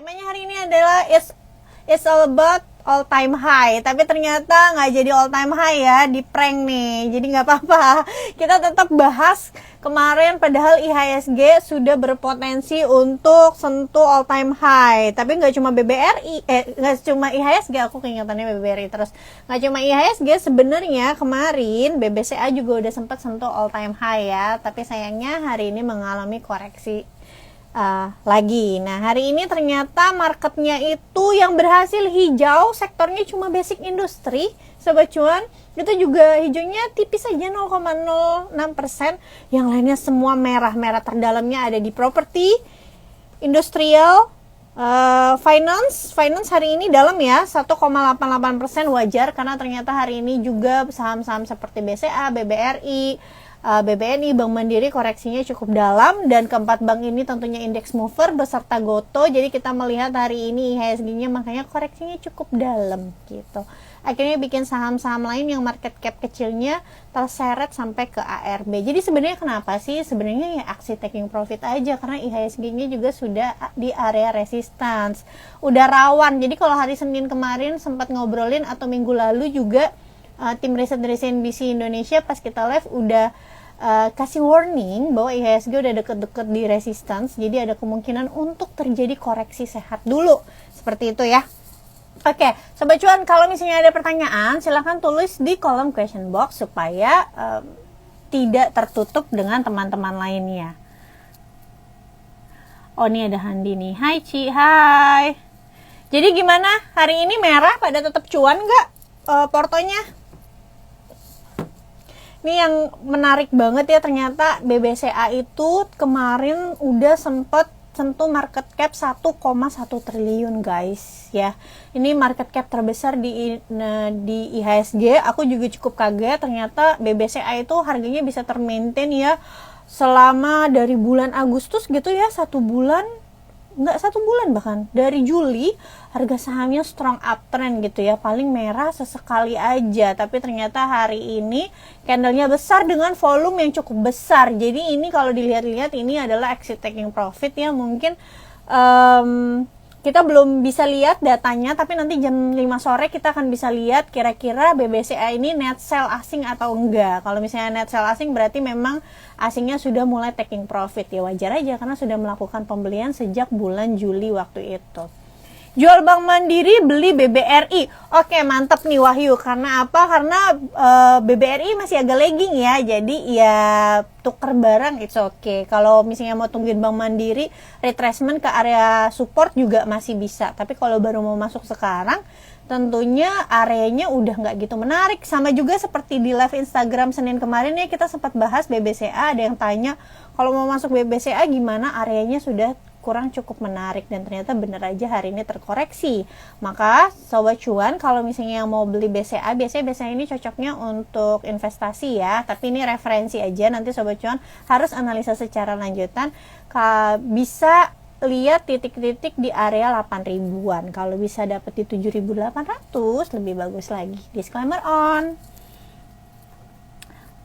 Temanya hari ini adalah it's all about all time high, tapi ternyata nggak jadi all time high ya, di prank nih, jadi nggak apa-apa, kita tetap bahas kemarin padahal IHSG sudah berpotensi untuk sentuh all time high, tapi nggak cuma BBRI, nggak cuma IHSG, aku keingetannya BBRI terus, nggak cuma IHSG, sebenarnya kemarin BBCA juga udah sempat sentuh all time high ya, tapi sayangnya hari ini mengalami koreksi lagi. Nah, hari ini ternyata marketnya itu yang berhasil hijau, sektornya cuma basic industri, Sobat Cuan. Itu juga hijaunya tipis saja 0,06%. Yang lainnya semua merah-merah, terdalamnya ada di properti, industrial, finance hari ini dalam ya, 1,88%, wajar karena ternyata hari ini juga saham-saham seperti BCA, BBRI, BBNI, Bank Mandiri koreksinya cukup dalam, dan keempat bank ini tentunya index mover beserta Goto. Jadi kita melihat hari ini IHSG-nya makanya koreksinya cukup dalam gitu. Akhirnya bikin saham-saham lain yang market cap kecilnya terseret sampai ke ARB. Jadi sebenarnya kenapa sih? Sebenarnya ya aksi taking profit aja, karena IHSG-nya juga sudah di area resistance, udah rawan. Jadi kalau hari Senin kemarin sempat ngobrolin, atau minggu lalu juga tim riset dari CNBC Indonesia pas kita live udah kasih warning bahwa IHSG udah deket-deket di resistance, jadi ada kemungkinan untuk terjadi koreksi sehat dulu, seperti itu ya. Oke, Sobat Cuan, kalau misalnya ada pertanyaan silahkan tulis di kolom question box supaya tidak tertutup dengan teman-teman lainnya. Oh, ini ada Handi nih. Hai Ci, hai. Jadi gimana, hari ini merah pada tetap cuan nggak portonya? Ini yang menarik banget ya, ternyata BBCA itu kemarin udah sempet sentuh market cap 1,1 triliun guys ya. Ini market cap terbesar di IHSG. Aku juga cukup kaget, ternyata BBCA itu harganya bisa termaintain ya selama dari bulan Agustus gitu ya, nggak satu bulan, bahkan dari Juli harga sahamnya strong uptrend gitu ya, paling merah sesekali aja, tapi ternyata hari ini candlenya besar dengan volume yang cukup besar. Jadi ini kalau dilihat-lihat ini adalah exit taking profit ya, mungkin kita belum bisa lihat datanya, tapi nanti jam 5 sore kita akan bisa lihat kira-kira BBCA ini net sell asing atau enggak. Kalau misalnya net sell asing berarti memang asingnya sudah mulai taking profit ya, wajar aja karena sudah melakukan pembelian sejak bulan Juli waktu itu. Jual Bank Mandiri, beli BBRI. Oke, mantap nih Wahyu. Karena apa? Karena BBRI masih agak lagging ya. Jadi ya tuker barang it's okay. Kalau misalnya mau tungguin Bank Mandiri retracement ke area support juga masih bisa. Tapi kalau baru mau masuk sekarang, tentunya areanya udah nggak gitu menarik. Sama juga seperti di live Instagram Senin kemarin ya, kita sempat bahas BBCA. Ada yang tanya kalau mau masuk BBCA gimana, areanya sudah kurang cukup menarik, dan ternyata bener aja hari ini terkoreksi. Maka Sobat Cuan, kalau misalnya yang mau beli BCA, biasanya ini cocoknya untuk investasi ya, tapi ini referensi aja, nanti Sobat Cuan harus analisa secara lanjutan. Bisa lihat titik-titik di area 8.000-an, kalau bisa dapat di 7.800 lebih bagus lagi. Disclaimer on.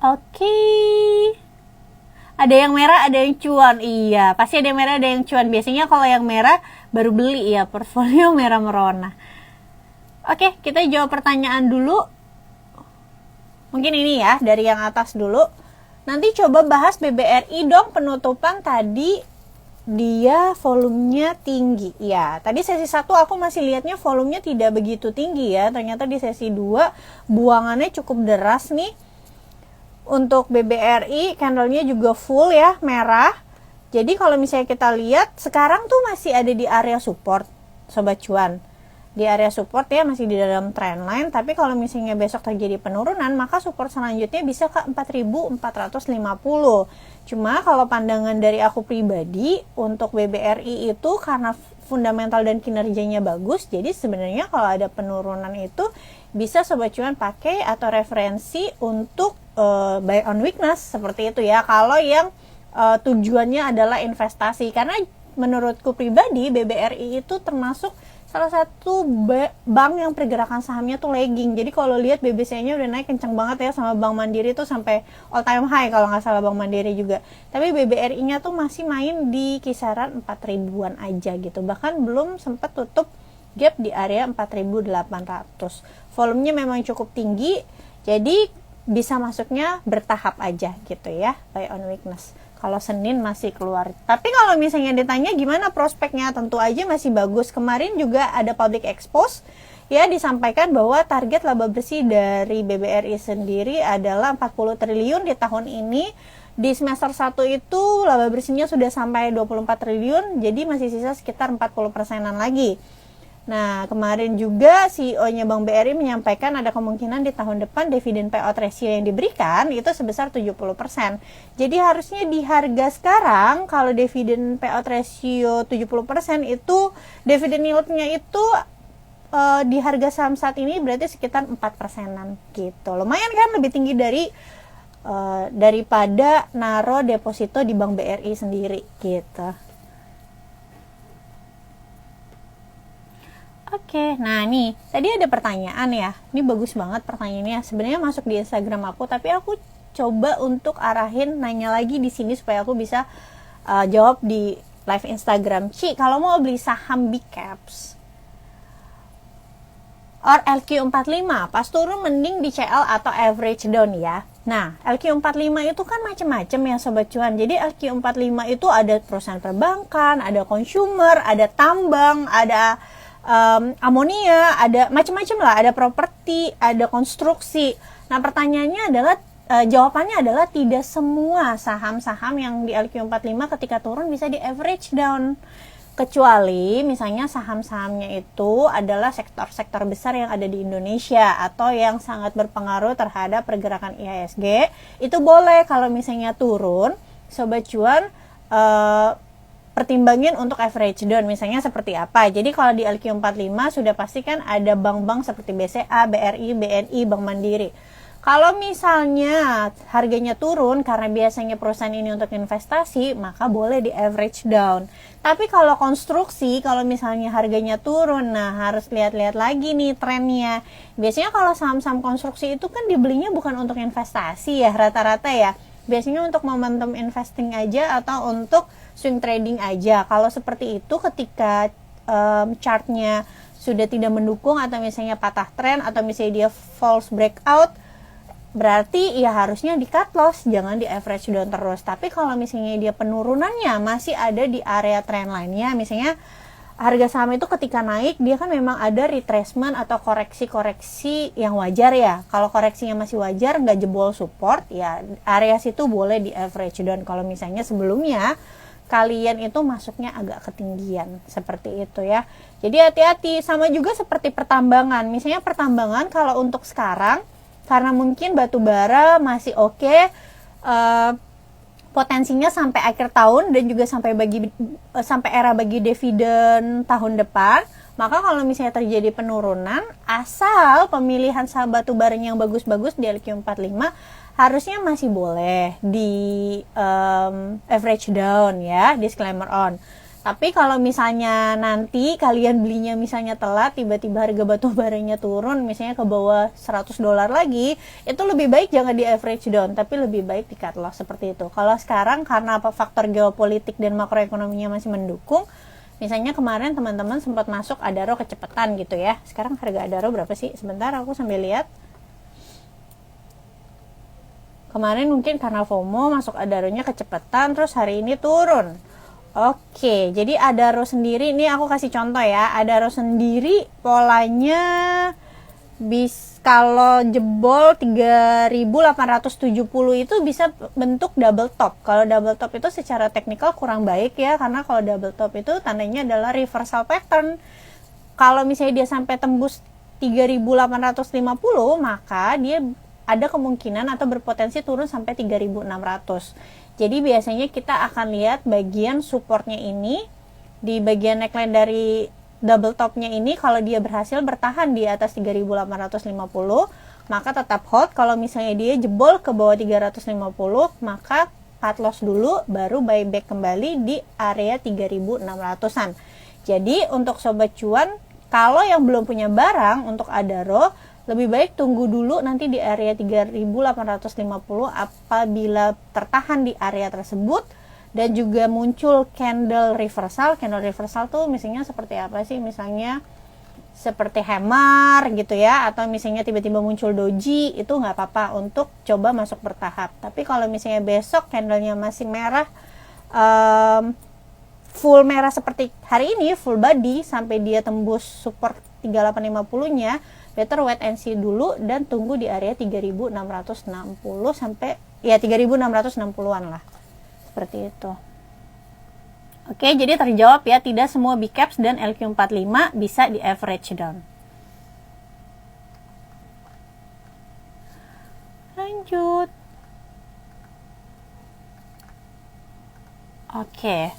Oke. Ada yang merah, ada yang cuan. Iya, pasti ada yang merah, ada yang cuan. Biasanya kalau yang merah baru beli ya, portfolio merah merona. Oke, kita jawab pertanyaan dulu. Mungkin ini ya, dari yang atas dulu. Nanti coba bahas BBRI dong, penutupan tadi dia volumenya tinggi. Ya, tadi sesi 1 aku masih lihatnya volumenya tidak begitu tinggi ya. Ternyata di sesi 2 buangannya cukup deras nih. Untuk BBRI candlenya juga full ya, merah. Jadi kalau misalnya kita lihat sekarang tuh masih ada di area support Sobat Cuan, di area support ya, masih di dalam trendline. Tapi kalau misalnya besok terjadi penurunan, maka support selanjutnya bisa ke 4.450. Cuma kalau pandangan dari aku pribadi, untuk BBRI itu karena fundamental dan kinerjanya bagus, jadi sebenarnya kalau ada penurunan itu bisa Sobat Cuan pakai atau referensi untuk buy on weakness, seperti itu ya, kalau yang tujuannya adalah investasi. Karena menurutku pribadi BBRI itu termasuk salah satu bank yang pergerakan sahamnya tuh lagging. Jadi kalau lihat BBCA-nya udah naik kencang banget ya, sama Bank Mandiri tuh sampai all time high kalau nggak salah Bank Mandiri juga. Tapi BBRI-nya tuh masih main di kisaran 4.000-an aja gitu. Bahkan belum sempat tutup gap di area 4.800. Volumenya memang cukup tinggi, jadi bisa masuknya bertahap aja gitu ya, buy on weakness. Kalau Senin masih keluar. Tapi kalau misalnya ditanya gimana prospeknya, tentu aja masih bagus. Kemarin juga ada public expose ya, disampaikan bahwa target laba bersih dari BBRI sendiri adalah 40 triliun di tahun ini. Di semester 1 itu laba bersihnya sudah sampai 24 triliun, jadi masih sisa sekitar 40%-an lagi. Nah, kemarin juga CEO-nya Bank BRI menyampaikan ada kemungkinan di tahun depan dividen payout ratio yang diberikan itu sebesar 70%. Jadi harusnya di harga sekarang, kalau dividen payout ratio 70% itu, dividen yield-nya itu di harga saham saat ini berarti sekitar 4%-an gitu. Lumayan kan, lebih tinggi daripada naro deposito di Bank BRI sendiri gitu. Oke, nah nih, tadi ada pertanyaan ya. Ini bagus banget pertanyaannya. Sebenarnya masuk di Instagram aku, tapi aku coba untuk arahin nanya lagi di sini supaya aku bisa jawab di live Instagram. Ci, kalau mau beli saham big caps or LQ45, pas turun mending di CL atau average down ya. Nah, LQ45 itu kan macam-macam ya Sobat Cuan. Jadi LQ45 itu ada perusahaan perbankan, ada consumer, ada tambang, ada amonia, ada macam-macam lah, ada properti, ada konstruksi. Nah, pertanyaannya adalah, jawabannya adalah tidak semua saham-saham yang di LQ45 ketika turun bisa di average down. Kecuali misalnya saham-sahamnya itu adalah sektor-sektor besar yang ada di Indonesia atau yang sangat berpengaruh terhadap pergerakan IHSG, itu boleh kalau misalnya turun, Sobat Cuan pertimbangin untuk average down, misalnya seperti apa. Jadi kalau di LQ45 sudah pasti kan ada bank-bank seperti BCA, BRI, BNI, Bank Mandiri. Kalau misalnya harganya turun karena biasanya perusahaan ini untuk investasi, maka boleh di average down. Tapi kalau konstruksi, kalau misalnya harganya turun, nah harus lihat-lihat lagi nih trennya. Biasanya kalau saham-saham konstruksi itu kan dibelinya bukan untuk investasi ya, rata-rata ya. Biasanya untuk momentum investing aja atau untuk swing trading aja. Kalau seperti itu ketika chartnya sudah tidak mendukung atau misalnya patah tren atau misalnya dia false breakout, berarti ya harusnya di cut loss, jangan di average down terus. Tapi kalau misalnya dia penurunannya masih ada di area trend line-nya, misalnya harga saham itu ketika naik dia kan memang ada retracement atau koreksi-koreksi yang wajar ya. Kalau koreksinya masih wajar, nggak jebol support, ya area situ boleh di average down. Kalau misalnya sebelumnya kalian itu masuknya agak ketinggian, seperti itu ya. Jadi hati-hati. Sama juga seperti pertambangan. Misalnya pertambangan kalau untuk sekarang, karena mungkin batu bara masih oke, potensinya sampai akhir tahun dan juga sampai era bagi dividen tahun depan. Maka kalau misalnya terjadi penurunan, asal pemilihan saham batu baranya yang bagus-bagus di LQ45, harusnya masih boleh di average down ya, disclaimer on. Tapi kalau misalnya nanti kalian belinya misalnya telat, tiba-tiba harga batu baranya turun misalnya ke bawah $100 lagi, itu lebih baik jangan di average down, tapi lebih baik di cut loss, seperti itu. Kalau sekarang karena faktor geopolitik dan makroekonominya masih mendukung, misalnya kemarin teman-teman sempat masuk Adaro kecepatan gitu ya. Sekarang harga Adaro berapa sih? Sebentar aku sambil lihat. Kemarin mungkin karena FOMO masuk Adaronya kecepatan, terus hari ini turun. Oke, jadi Adaro sendiri, ini aku kasih contoh ya. Adaro sendiri polanya kalau jebol 3.870 itu bisa bentuk double top. Kalau double top itu secara teknikal kurang baik ya, karena kalau double top itu tandanya adalah reversal pattern. Kalau misalnya dia sampai tembus 3.850, maka dia ada kemungkinan atau berpotensi turun sampai 3.600. Jadi biasanya kita akan lihat bagian supportnya ini, di bagian neckline dari double topnya ini, kalau dia berhasil bertahan di atas 3.850, maka tetap hold. Kalau misalnya dia jebol ke bawah 350, maka cut loss dulu, baru buyback kembali di area 3.600-an. Jadi untuk Sobat Cuan, Kalau yang belum punya barang untuk Adaro, lebih baik tunggu dulu nanti di area 3850 apabila tertahan di area tersebut dan juga muncul candle reversal. Candle reversal tuh misalnya seperti apa sih? Misalnya seperti hammer gitu ya, atau misalnya tiba-tiba muncul doji, itu nggak apa-apa untuk coba masuk bertahap. Tapi kalau misalnya besok candlenya masih merah, full merah seperti hari ini, full body sampai dia tembus support 3850 nya, better wait and see dulu dan tunggu di area 3660 sampai ya 3660-an lah, seperti itu. Oke, jadi terjawab ya, tidak semua big caps dan LQ45 bisa di average down. Lanjut. Oke.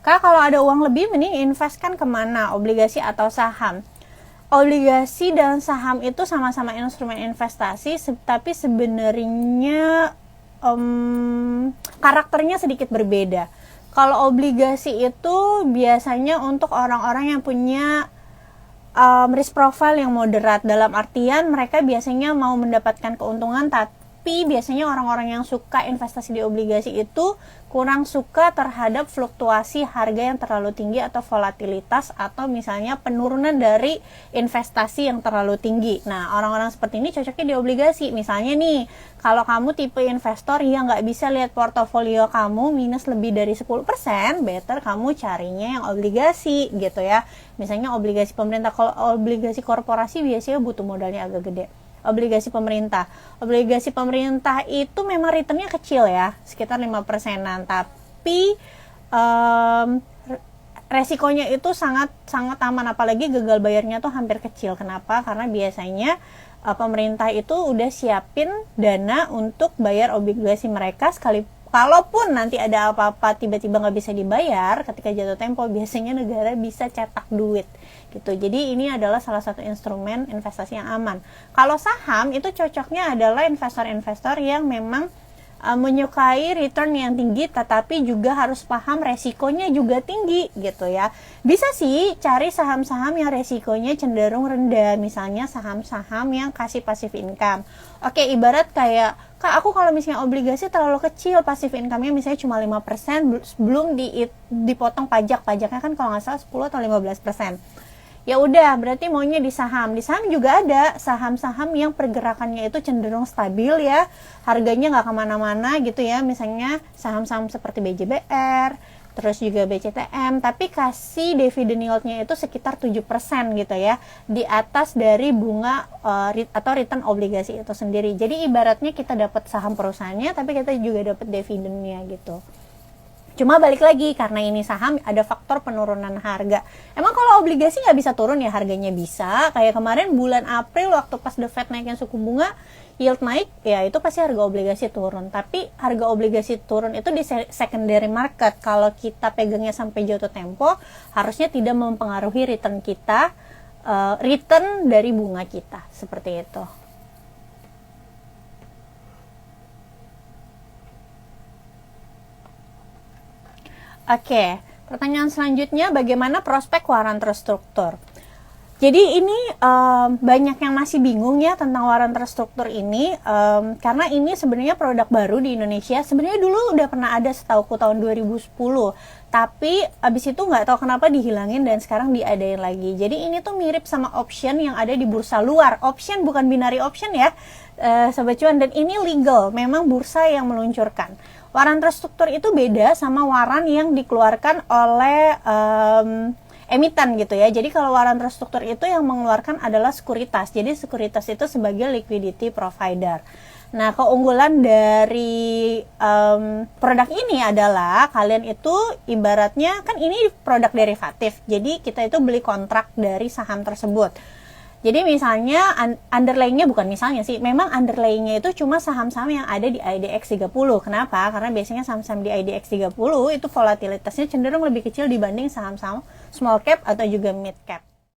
Kak, kalau ada uang lebih mending investkan kemana? Obligasi atau saham? Obligasi dan saham itu sama-sama instrumen investasi, tapi sebenarnya karakternya sedikit berbeda. Kalau obligasi itu biasanya untuk orang-orang yang punya risk profile yang moderat, dalam artian mereka biasanya mau mendapatkan keuntungan, tapi biasanya orang-orang yang suka investasi di obligasi itu kurang suka terhadap fluktuasi harga yang terlalu tinggi atau volatilitas, atau misalnya penurunan dari investasi yang terlalu tinggi. Nah, orang-orang seperti ini cocoknya di obligasi. Misalnya nih, kalau kamu tipe investor yang nggak bisa lihat portofolio kamu minus lebih dari 10%, better kamu carinya yang obligasi gitu ya. Misalnya obligasi pemerintah. Kalau obligasi korporasi biasanya butuh modalnya agak gede. Obligasi pemerintah itu memang returnnya kecil ya, sekitar 5%-an, tapi resikonya itu sangat aman, apalagi gagal bayarnya tuh hampir kecil. Kenapa? Karena biasanya pemerintah itu udah siapin dana untuk bayar obligasi mereka, kalaupun nanti ada apa-apa tiba-tiba nggak bisa dibayar ketika jatuh tempo, biasanya negara bisa cetak duit gitu. Jadi ini adalah salah satu instrumen investasi yang aman. Kalau saham itu cocoknya adalah investor-investor yang memang menyukai return yang tinggi, tetapi juga harus paham resikonya juga tinggi gitu ya. Bisa sih cari saham-saham yang resikonya cenderung rendah, misalnya saham-saham yang kasih passive income. Oke, ibarat kayak, Kak, aku kalau misalnya obligasi terlalu kecil, passive income-nya misalnya cuma 5%, belum dipotong pajaknya kan kalau nggak salah 10 atau 15%. Ya udah, berarti maunya di saham. Di saham juga ada saham-saham yang pergerakannya itu cenderung stabil ya, harganya nggak kemana-mana gitu ya. Misalnya saham-saham seperti BJBR, terus juga BCTM, tapi kasih dividend yield-nya itu sekitar 7% gitu ya, di atas dari bunga atau return obligasi itu sendiri. Jadi ibaratnya kita dapat saham perusahaannya, tapi kita juga dapat dividennya gitu. Cuma balik lagi, karena ini saham ada faktor penurunan harga. Emang kalau obligasi nggak bisa turun ya harganya? Bisa. Kayak kemarin bulan April waktu pas The Fed naikin suku bunga, yield naik, ya itu pasti harga obligasi turun. Tapi harga obligasi turun itu di secondary market. Kalau kita pegangnya sampai jatuh tempo, harusnya tidak mempengaruhi return kita, return dari bunga kita. Seperti itu. Oke, pertanyaan selanjutnya, bagaimana prospek waran terstruktur? Jadi ini banyak yang masih bingung ya tentang waran terstruktur ini, karena ini sebenarnya produk baru di Indonesia. Sebenarnya dulu udah pernah ada setauku tahun 2010, tapi abis itu nggak tahu kenapa dihilangin dan sekarang diadain lagi. Jadi ini tuh mirip sama option yang ada di bursa luar. Option bukan binary option ya, Sobat Cuan, dan ini legal, memang bursa yang meluncurkan. Waran terstruktur itu beda sama waran yang dikeluarkan oleh emiten gitu ya. Jadi kalau waran terstruktur itu yang mengeluarkan adalah sekuritas. Jadi sekuritas itu sebagai liquidity provider. Nah, keunggulan dari produk ini adalah kalian itu ibaratnya kan ini produk derivatif. Jadi kita itu beli kontrak dari saham tersebut. Jadi misalnya underlying-nya, bukan misalnya sih, memang underlying-nya itu cuma saham-saham yang ada di IDX 30. Kenapa? Karena biasanya saham-saham di IDX 30 itu volatilitasnya cenderung lebih kecil dibanding saham-saham small cap atau juga mid cap.